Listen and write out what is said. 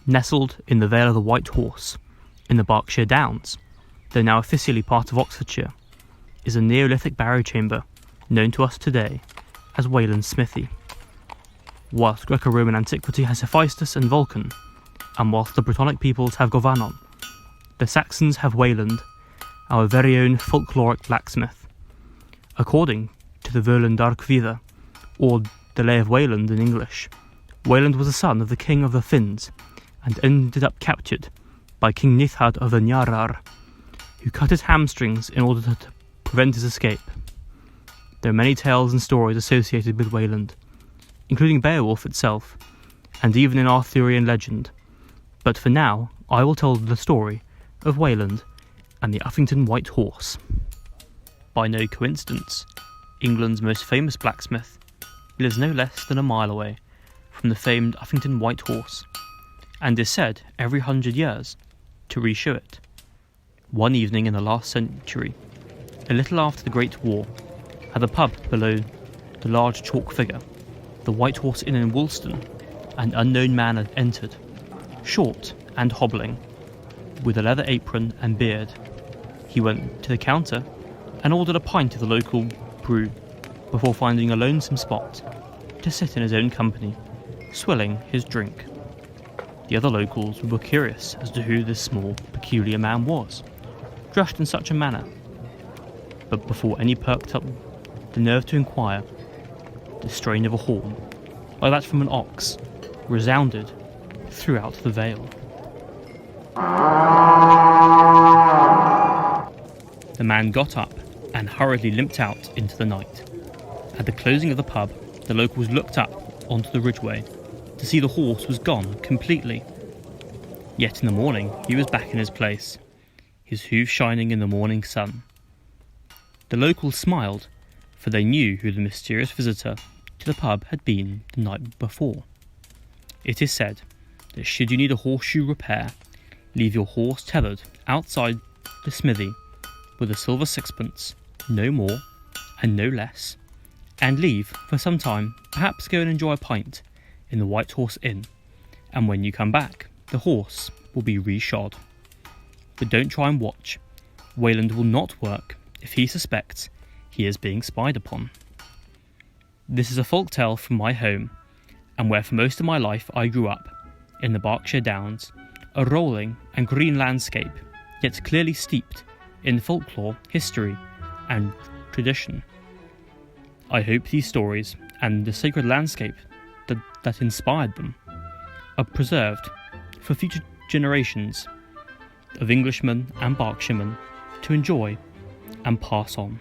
Nestled in the Vale of the White Horse, in the Berkshire Downs, though now officially part of Oxfordshire, is a Neolithic barrow chamber known to us today as Wayland's Smithy. Whilst Greco-Roman antiquity has Hephaestus and Vulcan, and whilst the Brittonic peoples have Govanon, the Saxons have Wayland, our very own folkloric blacksmith. According to the Verlin Darkvida, or the Lay of Wayland in English, Wayland was a son of the king of the Finns, and ended up captured by King Nithhad of the Njarar, who cut his hamstrings in order to prevent his escape. There are many tales and stories associated with Wayland, including Beowulf itself, and even in Arthurian legend, but for now I will tell the story of Wayland and the Uffington White Horse. By no coincidence, England's most famous blacksmith lives no less than a mile away from the famed Uffington White Horse, and is said every 100 years to reshoe it. One evening in the last century, a little after the Great War, at the pub below the large chalk figure, the White Horse Inn in Woolston, an unknown man had entered, short and hobbling, with a leather apron and beard. He went to the counter and ordered a pint of the local brew, before finding a lonesome spot to sit in his own company, swilling his drink. The other locals were curious as to who this small, peculiar man was, dressed in such a manner. But before any perked up the nerve to inquire, the strain of a horn, like that from an ox, resounded throughout the Vale. The man got up and hurriedly limped out into the night. At the closing of the pub, the locals looked up onto the ridgeway to see the horse was gone completely. Yet in the morning he was back in his place, his hooves shining in the morning sun. The locals smiled, for they knew who the mysterious visitor to the pub had been the night before. It is said that should you need a horseshoe repair, leave your horse tethered outside the smithy with a silver sixpence, no more and no less, and leave for some time, perhaps go and enjoy a pint in the White Horse Inn, and when you come back, the horse will be reshod. But don't try and watch. Wayland will not work if he suspects he is being spied upon. This is a folk tale from my home, and where for most of my life I grew up, in the Berkshire Downs, a rolling and green landscape, yet clearly steeped in folklore, history, and tradition. I hope these stories, and the sacred landscape that inspired them, are preserved for future generations of Englishmen and Berkshiremen to enjoy and pass on.